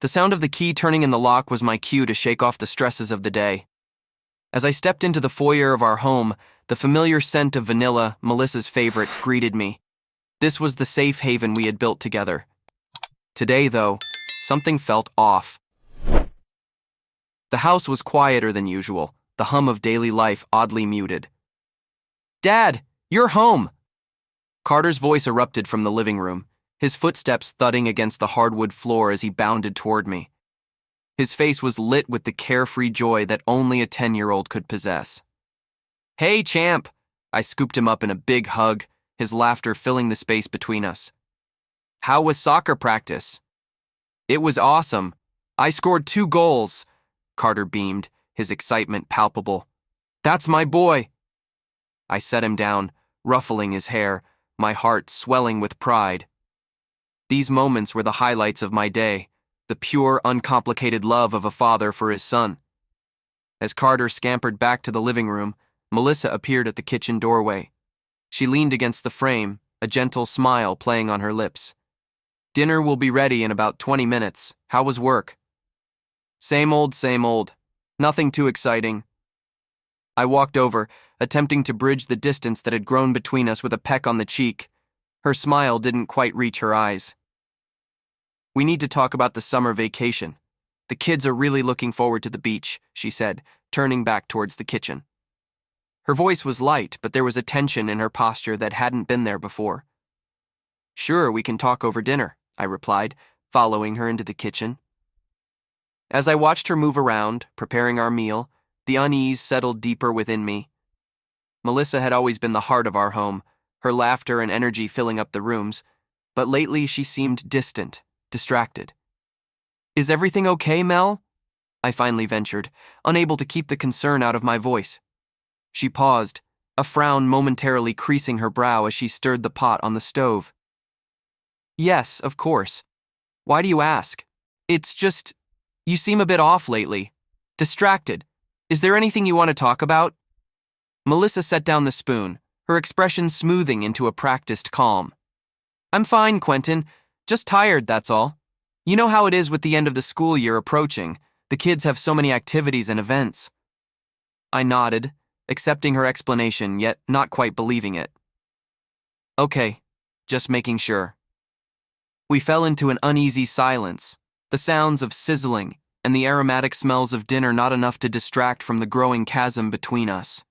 The sound of the key turning in the lock was my cue to shake off the stresses of the day. As I stepped into the foyer of our home, the familiar scent of vanilla, Melissa's favorite, greeted me. This was the safe haven we had built together. Today, though, something felt off. The house was quieter than usual, the hum of daily life oddly muted. "Dad, you're home!" Carter's voice erupted from the living room, his footsteps thudding against the hardwood floor as he bounded toward me. His face was lit with the carefree joy that only a 10-year-old could possess. "Hey, champ!" I scooped him up in a big hug, his laughter filling the space between us. "How was soccer practice?" "It was awesome. I scored 2 goals." Carter beamed, his excitement palpable. "That's my boy." I set him down, ruffling his hair, my heart swelling with pride. These moments were the highlights of my day, the pure, uncomplicated love of a father for his son. As Carter scampered back to the living room, Melissa appeared at the kitchen doorway. She leaned against the frame, a gentle smile playing on her lips. "Dinner will be ready in about 20 minutes. How was work?" Same old, same old. Nothing too exciting." I walked over, attempting to bridge the distance that had grown between us with a peck on the cheek. Her smile didn't quite reach her eyes. "We need to talk about the summer vacation. The kids are really looking forward to the beach," she said, turning back towards the kitchen. Her voice was light, but there was a tension in her posture that hadn't been there before. "Sure, we can talk over dinner," I replied, following her into the kitchen. As I watched her move around, preparing our meal, the unease settled deeper within me. Melissa had always been the heart of our home, her laughter and energy filling up the rooms, but lately she seemed distant, distracted. "Is everything okay, Mel?" I finally ventured, unable to keep the concern out of my voice. She paused, a frown momentarily creasing her brow as she stirred the pot on the stove. "Yes, of course. Why do you ask? It's just, you seem a bit off lately. Distracted. Is there anything you want to talk about?" Melissa set down the spoon, her expression smoothing into a practiced calm. "I'm fine, Quentin. Just tired, that's all. You know how it is with the end of the school year approaching. The kids have so many activities and events." I nodded, accepting her explanation, yet not quite believing it. "Okay, just making sure." We fell into an uneasy silence, the sounds of sizzling and the aromatic smells of dinner not enough to distract from the growing chasm between us.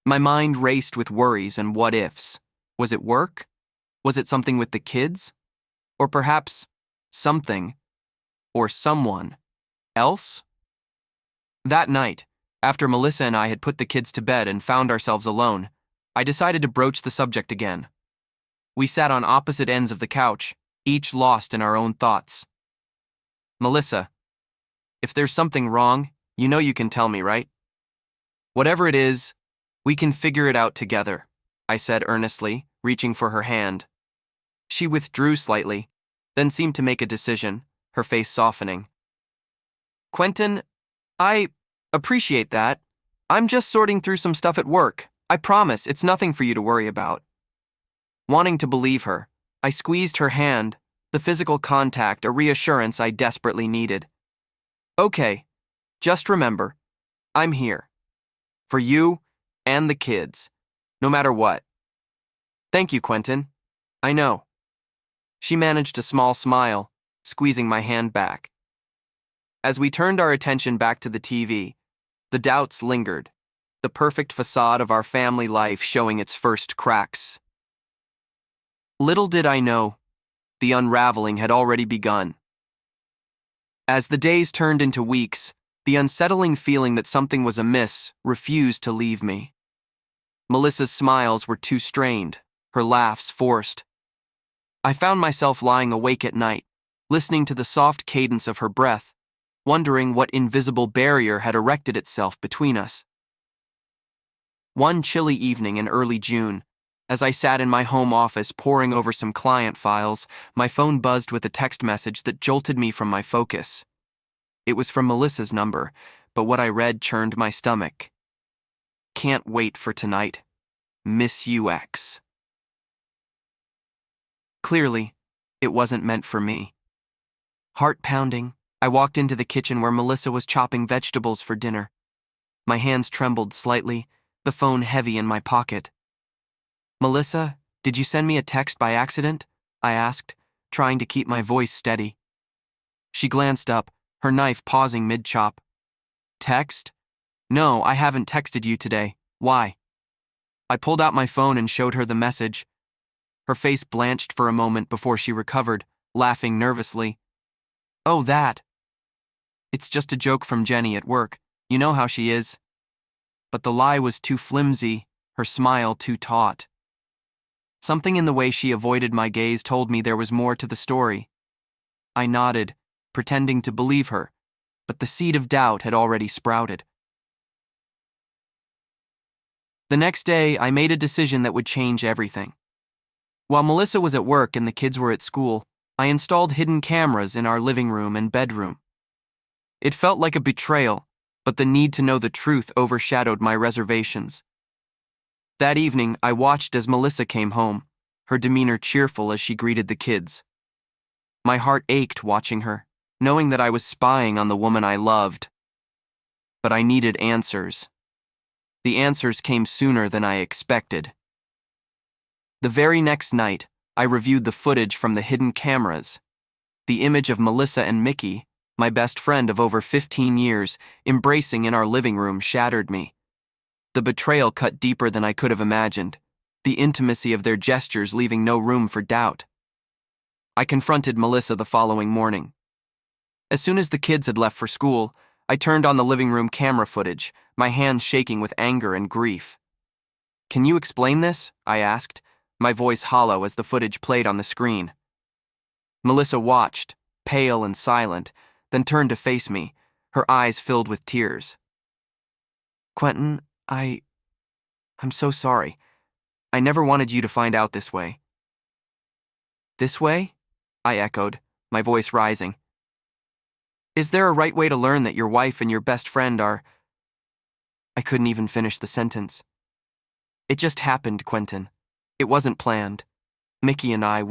My mind raced with worries and what-ifs. Was it work? Was it something with the kids? Or perhaps something, or someone, else? That night, after Melissa and I had put the kids to bed and found ourselves alone, I decided to broach the subject again. We sat on opposite ends of the couch, each lost in our own thoughts. "Melissa, if there's something wrong, you know you can tell me, right? Whatever it is, we can figure it out together," I said earnestly, reaching for her hand. She withdrew slightly, then seemed to make a decision, her face softening. "Quentin, I appreciate that. I'm just sorting through some stuff at work. I promise it's nothing for you to worry about." Wanting to believe her, I squeezed her hand, the physical contact a reassurance I desperately needed. "Okay, just remember, I'm here. For you and the kids, no matter what." "Thank you, Quentin. I know." She managed a small smile, squeezing my hand back. As we turned our attention back to the TV, the doubts lingered, the perfect facade of our family life showing its first cracks. Little did I know, the unraveling had already begun. As the days turned into weeks, the unsettling feeling that something was amiss refused to leave me. Melissa's smiles were too strained, her laughs forced. I found myself lying awake at night, listening to the soft cadence of her breath, wondering what invisible barrier had erected itself between us. One chilly evening in early June, as I sat in my home office poring over some client files, my phone buzzed with a text message that jolted me from my focus. It was from Melissa's number, but what I read churned my stomach. "Can't wait for tonight. Miss you, X." Clearly, it wasn't meant for me. Heart pounding, I walked into the kitchen where Melissa was chopping vegetables for dinner. My hands trembled slightly, the phone heavy in my pocket. "Melissa, did you send me a text by accident?" I asked, trying to keep my voice steady. She glanced up, her knife pausing mid-chop. "Text? No, I haven't texted you today. Why?" I pulled out my phone and showed her the message. Her face blanched for a moment before she recovered, laughing nervously. "Oh, that. It's just a joke from Jenny at work. You know how she is." But the lie was too flimsy, her smile too taut. Something in the way she avoided my gaze told me there was more to the story. I nodded, pretending to believe her, but the seed of doubt had already sprouted. The next day, I made a decision that would change everything. While Melissa was at work and the kids were at school, I installed hidden cameras in our living room and bedroom. It felt like a betrayal, but the need to know the truth overshadowed my reservations. That evening, I watched as Melissa came home, her demeanor cheerful as she greeted the kids. My heart ached watching her, knowing that I was spying on the woman I loved. But I needed answers. The answers came sooner than I expected. The very next night, I reviewed the footage from the hidden cameras. The image of Melissa and Mickey, my best friend of over 15 years, embracing in our living room shattered me. The betrayal cut deeper than I could have imagined, the intimacy of their gestures leaving no room for doubt. I confronted Melissa the following morning. As soon as the kids had left for school, I turned on the living room camera footage, my hands shaking with anger and grief. "Can you explain this?" I asked, my voice hollow as the footage played on the screen. Melissa watched, pale and silent, then turned to face me, her eyes filled with tears. "Quentin, I'm so sorry. I never wanted you to find out this way." "This way?" I echoed, my voice rising. "Is there a right way to learn that your wife and your best friend are—" I couldn't even finish the sentence. "It just happened, Quentin. It wasn't planned. Mickey and I,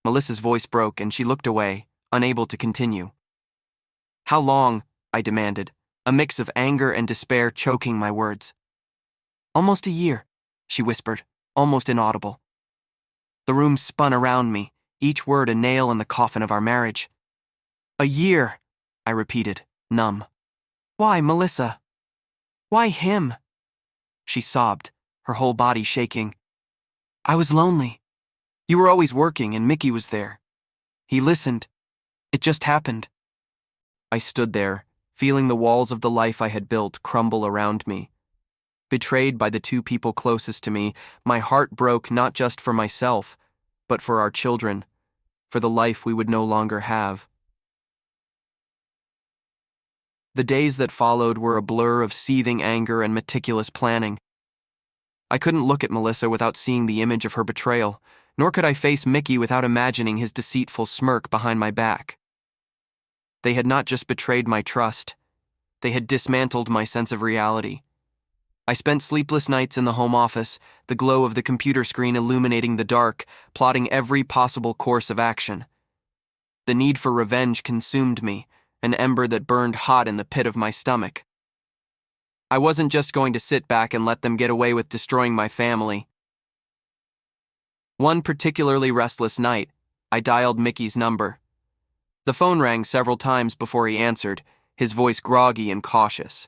Melissa's voice broke and she looked away, unable to continue. "How long?" I demanded, a mix of anger and despair choking my words. "Almost a year," she whispered, almost inaudible. The room spun around me, each word a nail in the coffin of our marriage. "A year," I repeated, numb. "Why, Melissa? Why him?" She sobbed, her whole body shaking. "I was lonely. You were always working and Mickey was there. He listened. It just happened." I stood there, feeling the walls of the life I had built crumble around me. Betrayed by the two people closest to me, my heart broke not just for myself, but for our children, for the life we would no longer have. The days that followed were a blur of seething anger and meticulous planning. I couldn't look at Melissa without seeing the image of her betrayal, nor could I face Mickey without imagining his deceitful smirk behind my back. They had not just betrayed my trust, they had dismantled my sense of reality. I spent sleepless nights in the home office, the glow of the computer screen illuminating the dark, plotting every possible course of action. The need for revenge consumed me, an ember that burned hot in the pit of my stomach. I wasn't just going to sit back and let them get away with destroying my family. One particularly restless night, I dialed Mickey's number. The phone rang several times before he answered, his voice groggy and cautious.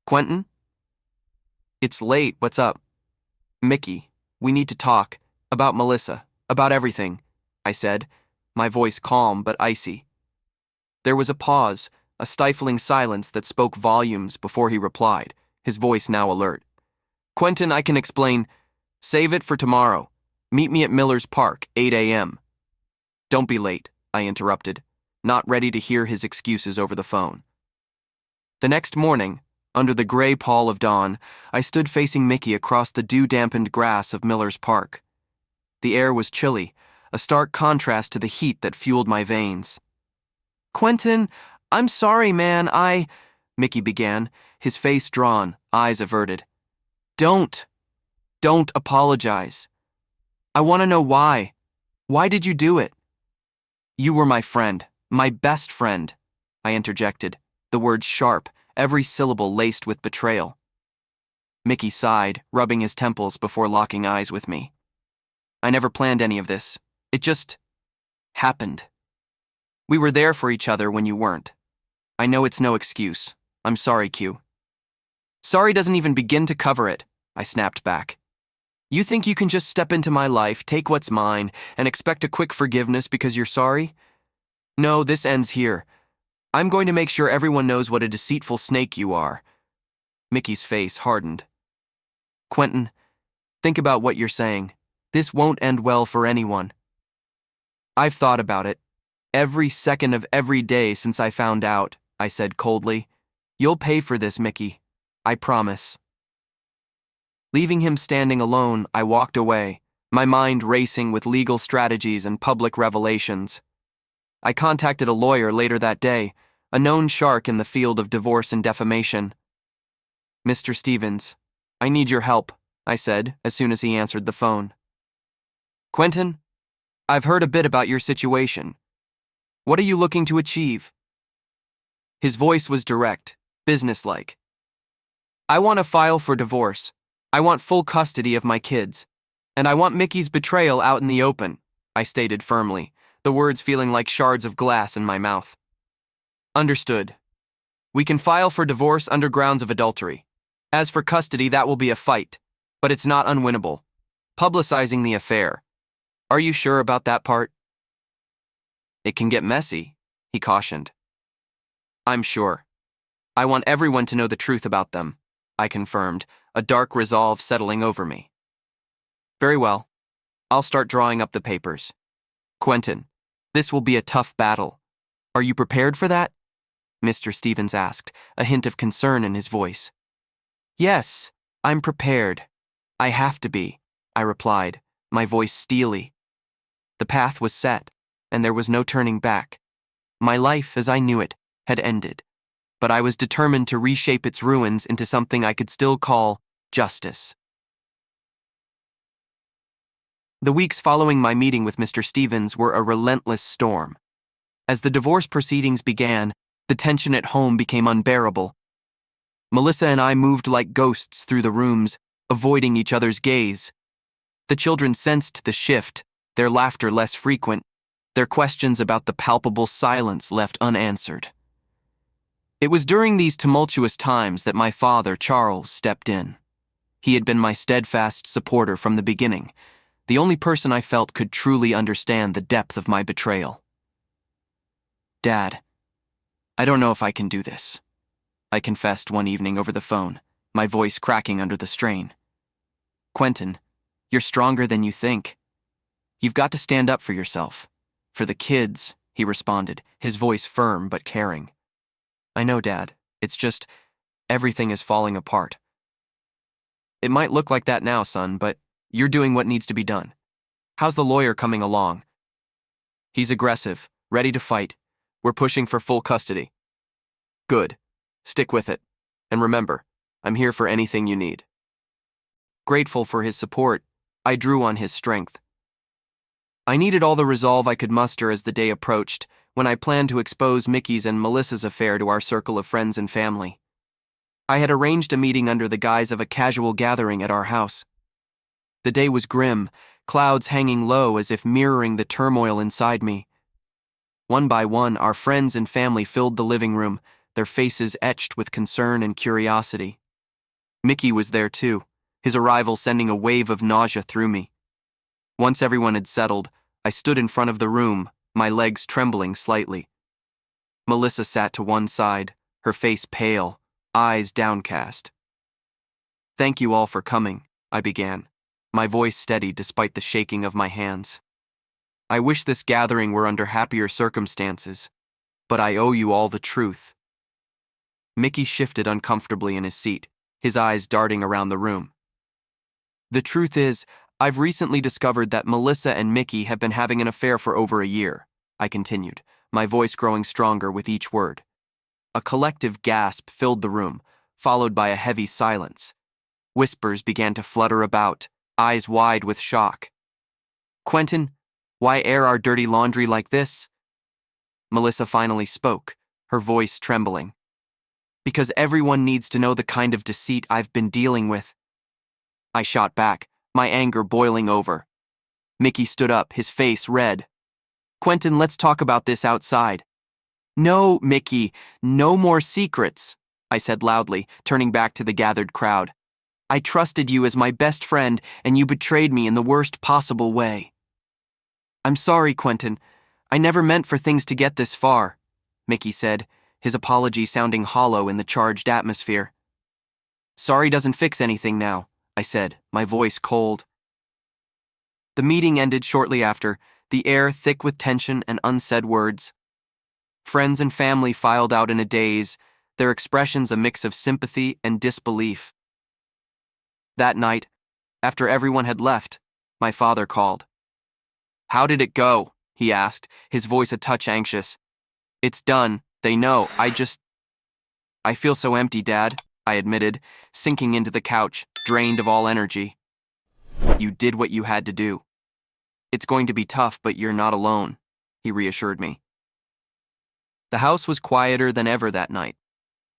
"Quentin?" "It's late, what's up?" "Mickey, we need to talk. About Melissa. About everything," I said, my voice calm but icy. There was a pause, a stifling silence that spoke volumes before he replied, his voice now alert. "Quentin, I can explain. Save it for tomorrow. Meet me at Miller's Park, 8 a.m. "Don't be late," I interrupted, not ready to hear his excuses over the phone. The next morning, under the gray pall of dawn, I stood facing Mickey across the dew-dampened grass of Miller's Park. The air was chilly, a stark contrast to the heat that fueled my veins. "Quentin, I'm sorry, man, Mickey began, his face drawn, eyes averted. Don't apologize. I want to know why. Why did you do it?" "You were my friend, my best friend," I interjected, the words sharp, every syllable laced with betrayal. Mickey sighed, rubbing his temples before locking eyes with me. I never planned any of this. It just happened. We were there for each other when you weren't. I know it's no excuse. I'm sorry, Q. Sorry doesn't even begin to cover it, I snapped back. You think you can just step into my life, take what's mine, and expect a quick forgiveness because you're sorry? No, this ends here. I'm going to make sure everyone knows what a deceitful snake you are. Mickey's face hardened. Quentin, think about what you're saying. This won't end well for anyone. I've thought about it. Every second of every day since I found out, I said coldly. You'll pay for this, Mickey. I promise. Leaving him standing alone, I walked away, my mind racing with legal strategies and public revelations. I contacted a lawyer later that day, a known shark in the field of divorce and defamation. Mr. Stevens, I need your help, I said as soon as he answered the phone. Quentin, I've heard a bit about your situation. What are you looking to achieve? His voice was direct, businesslike. I want to file for divorce. I want full custody of my kids. And I want Mickey's betrayal out in the open, I stated firmly, the words feeling like shards of glass in my mouth. Understood. We can file for divorce under grounds of adultery. As for custody, that will be a fight, but it's not unwinnable. Publicizing the affair. Are you sure about that part? It can get messy, he cautioned. I'm sure. I want everyone to know the truth about them, I confirmed, a dark resolve settling over me. Very well. I'll start drawing up the papers. Quentin, this will be a tough battle. Are you prepared for that? Mr. Stevens asked, a hint of concern in his voice. Yes, I'm prepared. I have to be, I replied, my voice steely. The path was set, and there was no turning back. My life, as I knew it, had ended, but I was determined to reshape its ruins into something I could still call justice. The weeks following my meeting with Mr. Stevens were a relentless storm. As the divorce proceedings began, the tension at home became unbearable. Melissa and I moved like ghosts through the rooms, avoiding each other's gaze. The children sensed the shift, their laughter less frequent, their questions about the palpable silence left unanswered. It was during these tumultuous times that my father, Charles, stepped in. He had been my steadfast supporter from the beginning, the only person I felt could truly understand the depth of my betrayal. Dad, I don't know if I can do this, I confessed one evening over the phone, my voice cracking under the strain. Quentin, you're stronger than you think. You've got to stand up for yourself. For the kids, he responded, his voice firm but caring. I know, Dad. It's just, everything is falling apart. It might look like that now, son, but you're doing what needs to be done. How's the lawyer coming along? He's aggressive, ready to fight. We're pushing for full custody. Good. Stick with it. And remember, I'm here for anything you need. Grateful for his support, I drew on his strength. I needed all the resolve I could muster as the day approached, when I planned to expose Mickey's and Melissa's affair to our circle of friends and family. I had arranged a meeting under the guise of a casual gathering at our house. The day was grim, clouds hanging low as if mirroring the turmoil inside me. One by one, our friends and family filled the living room, their faces etched with concern and curiosity. Mickey was there too, his arrival sending a wave of nausea through me. Once everyone had settled, I stood in front of the room, my legs trembling slightly. Melissa sat to one side, her face pale, eyes downcast. Thank you all for coming, I began, my voice steady despite the shaking of my hands. I wish this gathering were under happier circumstances, but I owe you all the truth. Mickey shifted uncomfortably in his seat, his eyes darting around the room. The truth is, I've recently discovered that Melissa and Mickey have been having an affair for over a year, I continued, my voice growing stronger with each word. A collective gasp filled the room, followed by a heavy silence. Whispers began to flutter about, eyes wide with shock. Quentin, why air our dirty laundry like this? Melissa finally spoke, her voice trembling. Because everyone needs to know the kind of deceit I've been dealing with. I shot back, my anger boiling over. Mickey stood up, his face red. Quentin, let's talk about this outside. No, Mickey, no more secrets, I said loudly, turning back to the gathered crowd. I trusted you as my best friend, and you betrayed me in the worst possible way. I'm sorry, Quentin. I never meant for things to get this far, Mickey said, his apology sounding hollow in the charged atmosphere. Sorry doesn't fix anything now, I said, my voice cold. The meeting ended shortly after, the air thick with tension and unsaid words. Friends and family filed out in a daze, their expressions a mix of sympathy and disbelief. That night, after everyone had left, my father called. How did it go? He asked, his voice a touch anxious. It's done, they know, I feel so empty, Dad, I admitted, sinking into the couch, drained of all energy. You did what you had to do. It's going to be tough, but you're not alone, he reassured me. The house was quieter than ever that night.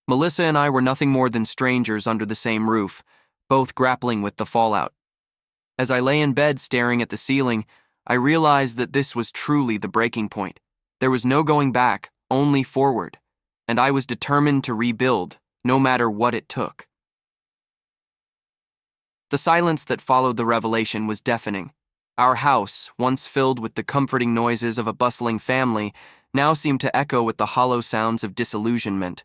Melissa and I were nothing more than strangers under the same roof, both grappling with the fallout. As I lay in bed staring at the ceiling, I realized that this was truly the breaking point. There was no going back, only forward, and I was determined to rebuild, no matter what it took. The silence that followed the revelation was deafening. Our house, once filled with the comforting noises of a bustling family, now seemed to echo with the hollow sounds of disillusionment.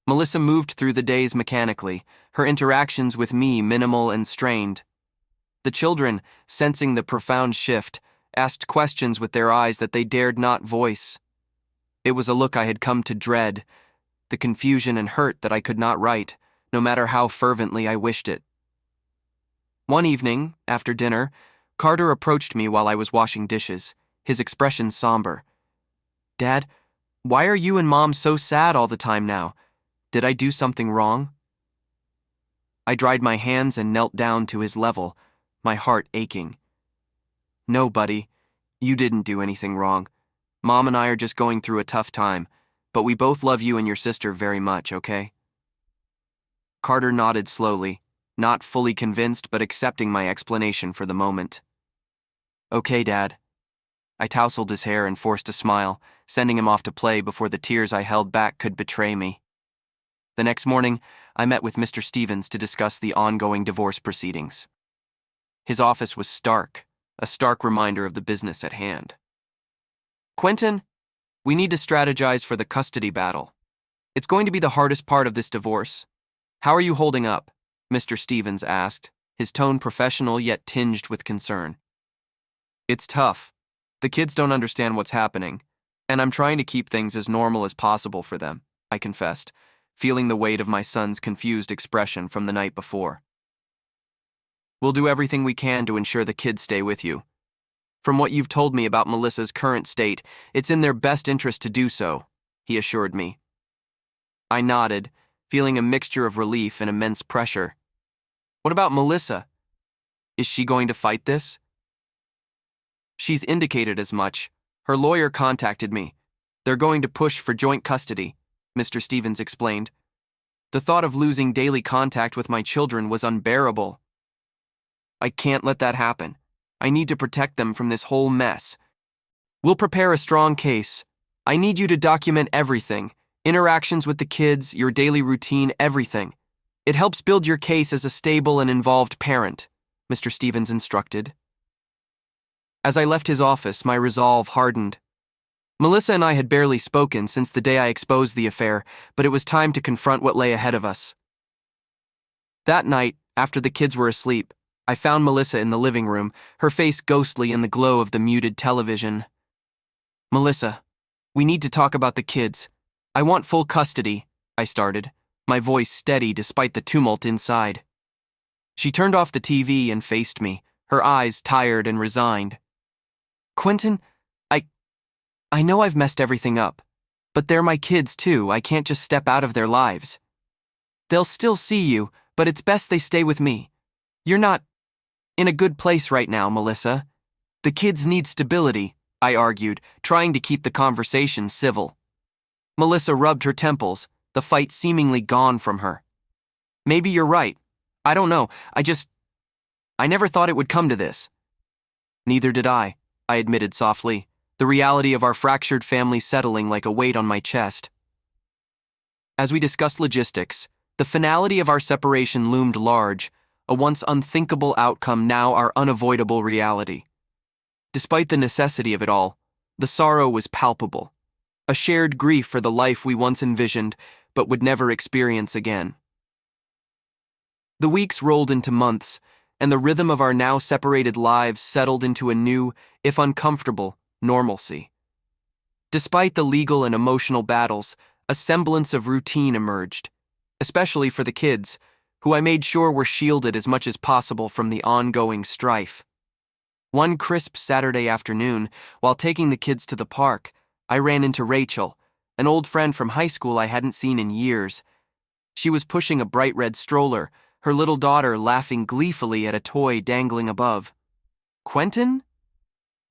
Melissa moved through the days mechanically, her interactions with me minimal and strained. The children, sensing the profound shift, asked questions with their eyes that they dared not voice. It was a look I had come to dread, the confusion and hurt that I could not write, no matter how fervently I wished it. One evening, after dinner, Carter approached me while I was washing dishes, his expression somber. Dad, why are you and Mom so sad all the time now? Did I do something wrong? I dried my hands and knelt down to his level, my heart aching. No, buddy, you didn't do anything wrong. Mom and I are just going through a tough time, but we both love you and your sister very much, okay? Carter nodded slowly, not fully convinced but accepting my explanation for the moment. Okay, Dad. I tousled his hair and forced a smile, sending him off to play before the tears I held back could betray me. The next morning, I met with Mr. Stevens to discuss the ongoing divorce proceedings. His office was stark, a stark reminder of the business at hand. Quentin, we need to strategize for the custody battle. It's going to be the hardest part of this divorce. How are you holding up? Mr. Stevens asked, his tone professional yet tinged with concern. It's tough. The kids don't understand what's happening, and I'm trying to keep things as normal as possible for them, I confessed, feeling the weight of my son's confused expression from the night before. We'll do everything we can to ensure the kids stay with you. From what you've told me about Melissa's current state, it's in their best interest to do so, he assured me. I nodded, feeling a mixture of relief and immense pressure. What about Melissa? Is she going to fight this? She's indicated as much. Her lawyer contacted me. They're going to push for joint custody, Mr. Stevens explained. The thought of losing daily contact with my children was unbearable. I can't let that happen. I need to protect them from this whole mess. We'll prepare a strong case. I need you to document everything. Interactions with the kids, your daily routine, everything. It helps build your case as a stable and involved parent, Mr. Stevens instructed. As I left his office, my resolve hardened. Melissa and I had barely spoken since the day I exposed the affair, but it was time to confront what lay ahead of us. That night, after the kids were asleep, I found Melissa in the living room, her face ghostly in the glow of the muted television. Melissa, we need to talk about the kids. I want full custody, I started, my voice steady despite the tumult inside. She turned off the TV and faced me, her eyes tired and resigned. Quentin, I know I've messed everything up, but they're my kids too. I can't just step out of their lives. They'll still see you, but it's best they stay with me. You're not in a good place right now, Melissa. The kids need stability, I argued, trying to keep the conversation civil. Melissa rubbed her temples, the fight seemingly gone from her. Maybe you're right. I don't know. I never thought it would come to this. Neither did I admitted softly, the reality of our fractured family settling like a weight on my chest. As we discussed logistics, the finality of our separation loomed large, a once unthinkable outcome now our unavoidable reality. Despite the necessity of it all, the sorrow was palpable, a shared grief for the life we once envisioned but would never experience again. The weeks rolled into months, and the rhythm of our now separated lives settled into a new, if uncomfortable, normalcy. Despite the legal and emotional battles, a semblance of routine emerged, especially for the kids, who I made sure were shielded as much as possible from the ongoing strife. One crisp Saturday afternoon, while taking the kids to the park, I ran into Rachel, an old friend from high school I hadn't seen in years. She was pushing a bright red stroller, her little daughter laughing gleefully at a toy dangling above. Quentin?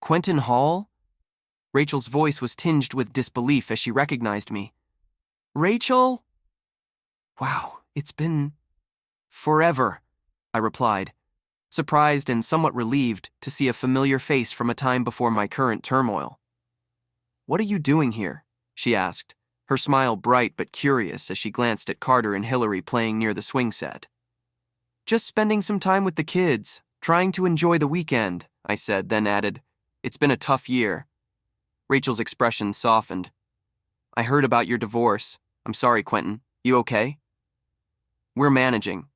Quentin Hall? Rachel's voice was tinged with disbelief as she recognized me. Rachel? Wow, it's been forever, I replied, surprised and somewhat relieved to see a familiar face from a time before my current turmoil. What are you doing here? She asked, her smile bright but curious as she glanced at Carter and Hillary playing near the swing set. Just spending some time with the kids, trying to enjoy the weekend, I said, then added, It's been a tough year. Rachel's expression softened. I heard about your divorce. I'm sorry, Quentin. You okay? We're managing.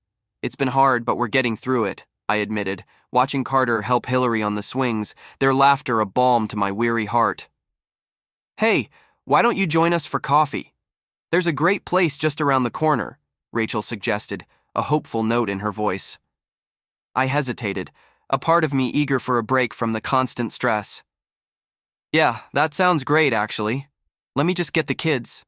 It's been hard, but we're getting through it, I admitted, watching Carter help Hillary on the swings, their laughter a balm to my weary heart. Hey, why don't you join us for coffee? There's a great place just around the corner, Rachel suggested, a hopeful note in her voice. I hesitated, a part of me eager for a break from the constant stress. Yeah, that sounds great, actually. Let me just get the kids.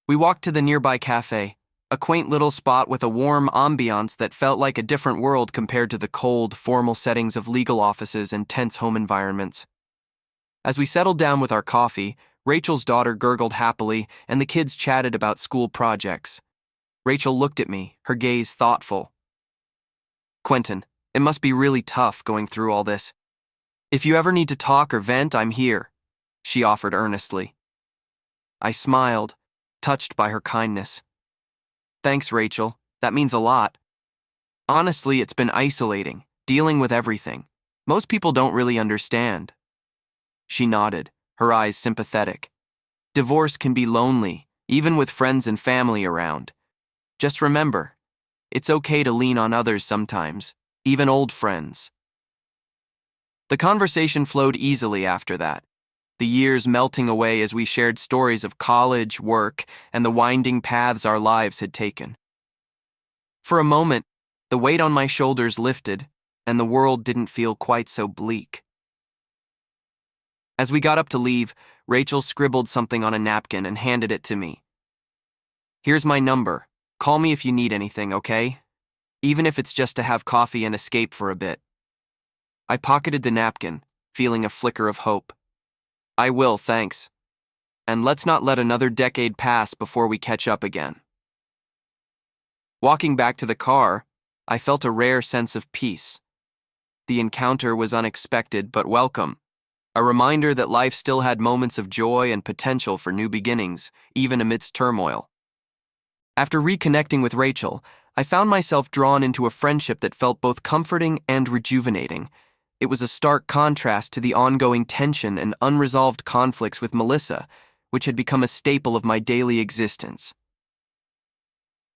We walked to the nearby cafe, a quaint little spot with a warm ambiance that felt like a different world compared to the cold, formal settings of legal offices and tense home environments. As we settled down with our coffee, Rachel's daughter gurgled happily and the kids chatted about school projects. Rachel looked at me, her gaze thoughtful. Quentin, it must be really tough going through all this. If you ever need to talk or vent, I'm here, she offered earnestly. I smiled, touched by her kindness. Thanks, Rachel. That means a lot. Honestly, it's been isolating, dealing with everything. Most people don't really understand. She nodded, her eyes sympathetic. Divorce can be lonely, even with friends and family around. Just remember, it's okay to lean on others sometimes, even old friends. The conversation flowed easily after that, the years melting away as we shared stories of college, work, and the winding paths our lives had taken. For a moment, the weight on my shoulders lifted, and the world didn't feel quite so bleak. As we got up to leave, Rachel scribbled something on a napkin and handed it to me. Here's my number. Call me if you need anything, okay? Even if it's just to have coffee and escape for a bit. I pocketed the napkin, feeling a flicker of hope. I will, thanks. And let's not let another decade pass before we catch up again. Walking back to the car, I felt a rare sense of peace. The encounter was unexpected but welcome, a reminder that life still had moments of joy and potential for new beginnings, even amidst turmoil. After reconnecting with Rachel, I found myself drawn into a friendship that felt both comforting and rejuvenating. It was a stark contrast to the ongoing tension and unresolved conflicts with Melissa, which had become a staple of my daily existence.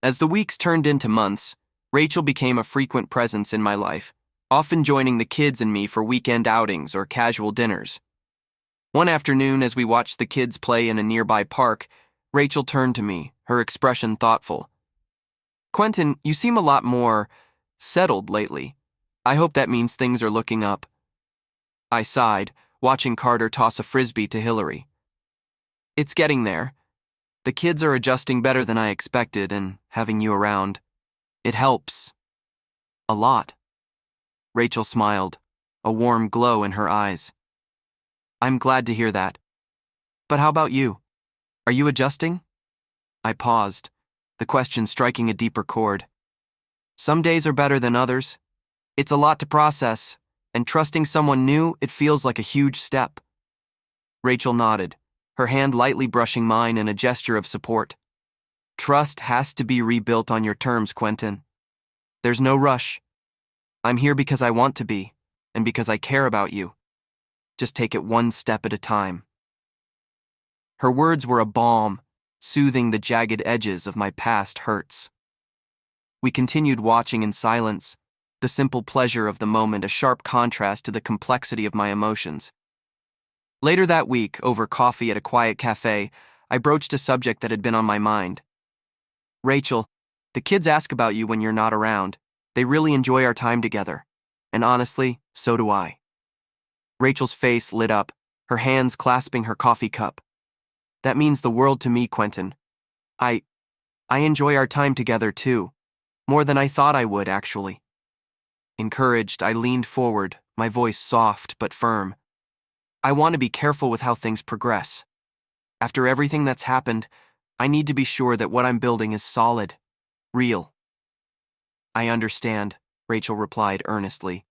As the weeks turned into months, Rachel became a frequent presence in my life, often joining the kids and me for weekend outings or casual dinners. One afternoon, as we watched the kids play in a nearby park, Rachel turned to me, her expression thoughtful. Quentin, you seem a lot more settled lately. I hope that means things are looking up. I sighed, watching Carter toss a frisbee to Hillary. It's getting there. The kids are adjusting better than I expected, and having you around, it helps. A lot. Rachel smiled, a warm glow in her eyes. I'm glad to hear that. But how about you? Are you adjusting? I paused, the question striking a deeper chord. Some days are better than others. It's a lot to process, and trusting someone new, it feels like a huge step. Rachel nodded, her hand lightly brushing mine in a gesture of support. Trust has to be rebuilt on your terms, Quentin. There's no rush. I'm here because I want to be, and because I care about you. Just take it one step at a time. Her words were a balm, soothing the jagged edges of my past hurts. We continued watching in silence, the simple pleasure of the moment a sharp contrast to the complexity of my emotions. Later that week, over coffee at a quiet cafe, I broached a subject that had been on my mind. Rachel, the kids ask about you when you're not around. They really enjoy our time together. And honestly, so do I. Rachel's face lit up, her hands clasping her coffee cup. That means the world to me, Quentin. I enjoy our time together too. More than I thought I would, actually. Encouraged, I leaned forward, my voice soft but firm. I want to be careful with how things progress. After everything that's happened, I need to be sure that what I'm building is solid, real. I understand, Rachel replied earnestly.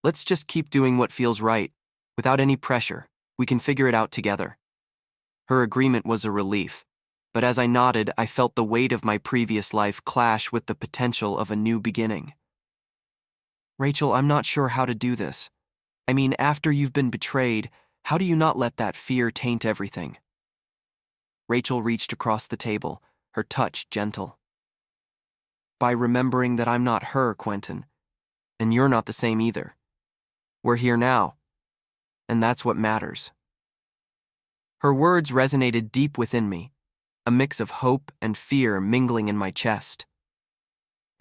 Let's just keep doing what feels right. Without any pressure, we can figure it out together. Her agreement was a relief, but as I nodded, I felt the weight of my previous life clash with the potential of a new beginning. Rachel, I'm not sure how to do this. I mean, after you've been betrayed, how do you not let that fear taint everything? Rachel reached across the table, her touch gentle. By remembering that I'm not her, Quentin, and you're not the same either. We're here now, and that's what matters. Her words resonated deep within me, a mix of hope and fear mingling in my chest.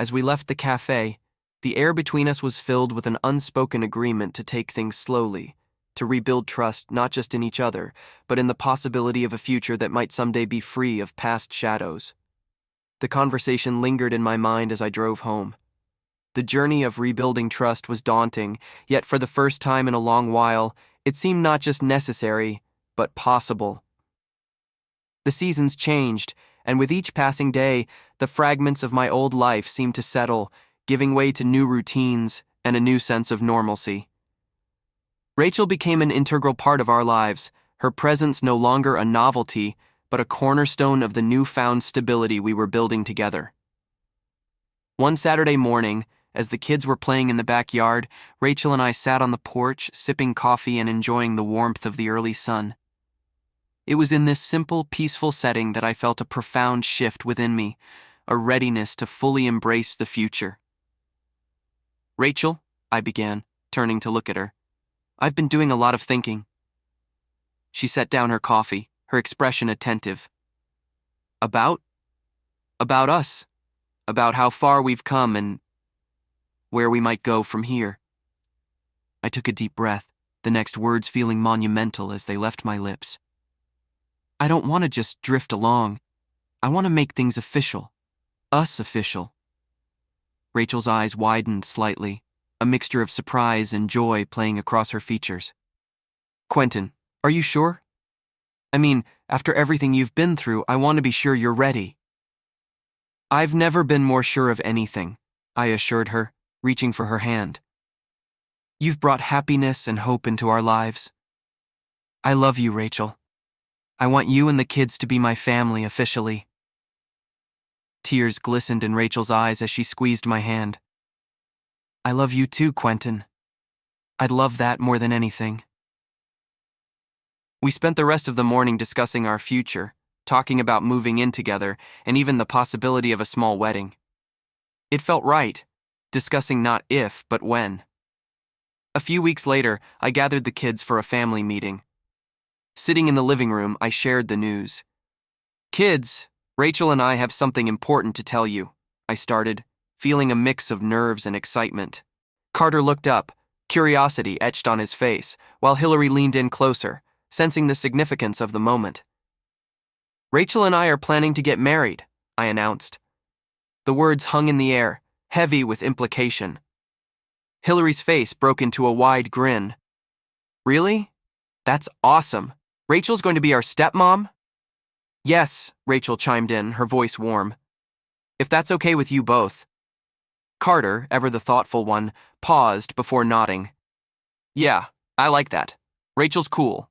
As we left the cafe, the air between us was filled with an unspoken agreement to take things slowly, to rebuild trust not just in each other, but in the possibility of a future that might someday be free of past shadows. The conversation lingered in my mind as I drove home. The journey of rebuilding trust was daunting, yet for the first time in a long while, it seemed not just necessary, but possible. The seasons changed, and with each passing day, the fragments of my old life seemed to settle, giving way to new routines and a new sense of normalcy. Rachel became an integral part of our lives, her presence no longer a novelty, but a cornerstone of the newfound stability we were building together. One Saturday morning, as the kids were playing in the backyard, Rachel and I sat on the porch, sipping coffee and enjoying the warmth of the early sun. It was in this simple, peaceful setting that I felt a profound shift within me, a readiness to fully embrace the future. Rachel, I began, turning to look at her. I've been doing a lot of thinking. She set down her coffee, her expression attentive. About us. About how far we've come and where we might go from here. I took a deep breath, the next words feeling monumental as they left my lips. I don't want to just drift along. I want to make things official. Us official. Rachel's eyes widened slightly, a mixture of surprise and joy playing across her features. Quentin, are you sure? I mean, after everything you've been through, I want to be sure you're ready. I've never been more sure of anything, I assured her, reaching for her hand. You've brought happiness and hope into our lives. I love you, Rachel. I want you and the kids to be my family officially. Tears glistened in Rachel's eyes as she squeezed my hand. I love you too, Quentin. I'd love that more than anything. We spent the rest of the morning discussing our future, talking about moving in together, and even the possibility of a small wedding. It felt right, discussing not if, but when. A few weeks later, I gathered the kids for a family meeting. Sitting in the living room, I shared the news. Kids, Rachel and I have something important to tell you, I started, feeling a mix of nerves and excitement. Carter looked up, curiosity etched on his face, while Hillary leaned in closer, sensing the significance of the moment. Rachel and I are planning to get married, I announced. The words hung in the air, heavy with implication. Hillary's face broke into a wide grin. Really? That's awesome. Rachel's going to be our stepmom? Yes, Rachel chimed in, her voice warm. If that's okay with you both. Carter, ever the thoughtful one, paused before nodding. Yeah, I like that. Rachel's cool.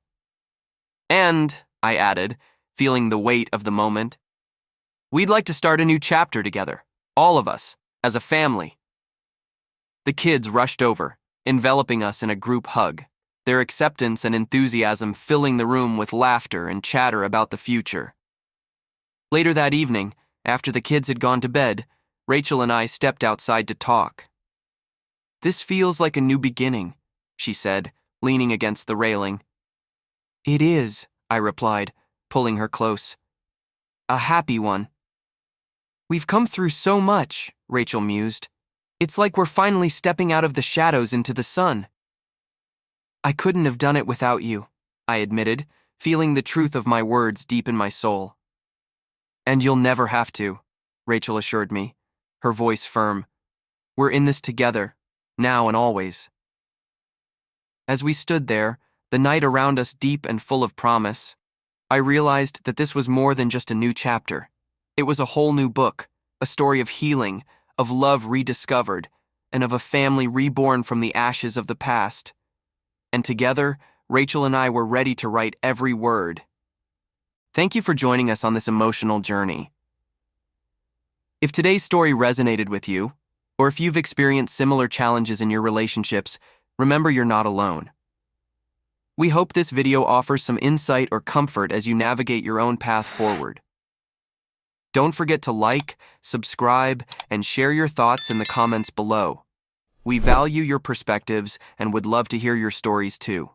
And, I added, feeling the weight of the moment, we'd like to start a new chapter together, all of us, as a family. The kids rushed over, enveloping us in a group hug, their acceptance and enthusiasm filling the room with laughter and chatter about the future. Later that evening, after the kids had gone to bed, Rachel and I stepped outside to talk. This feels like a new beginning, she said, leaning against the railing. It is, I replied, pulling her close. A happy one. We've come through so much, Rachel mused. It's like we're finally stepping out of the shadows into the sun. I couldn't have done it without you, I admitted, feeling the truth of my words deep in my soul. And you'll never have to, Rachel assured me, her voice firm. We're in this together, now and always. As we stood there, the night around us deep and full of promise, I realized that this was more than just a new chapter. It was a whole new book, a story of healing, of love rediscovered, and of a family reborn from the ashes of the past. And together, Rachel and I were ready to write every word. Thank you for joining us on this emotional journey. If today's story resonated with you, or if you've experienced similar challenges in your relationships, remember you're not alone. We hope this video offers some insight or comfort as you navigate your own path forward. Don't forget to like, subscribe, and share your thoughts in the comments below. We value your perspectives and would love to hear your stories too.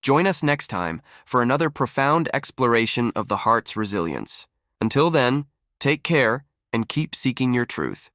Join us next time for another profound exploration of the heart's resilience. Until then, take care and keep seeking your truth.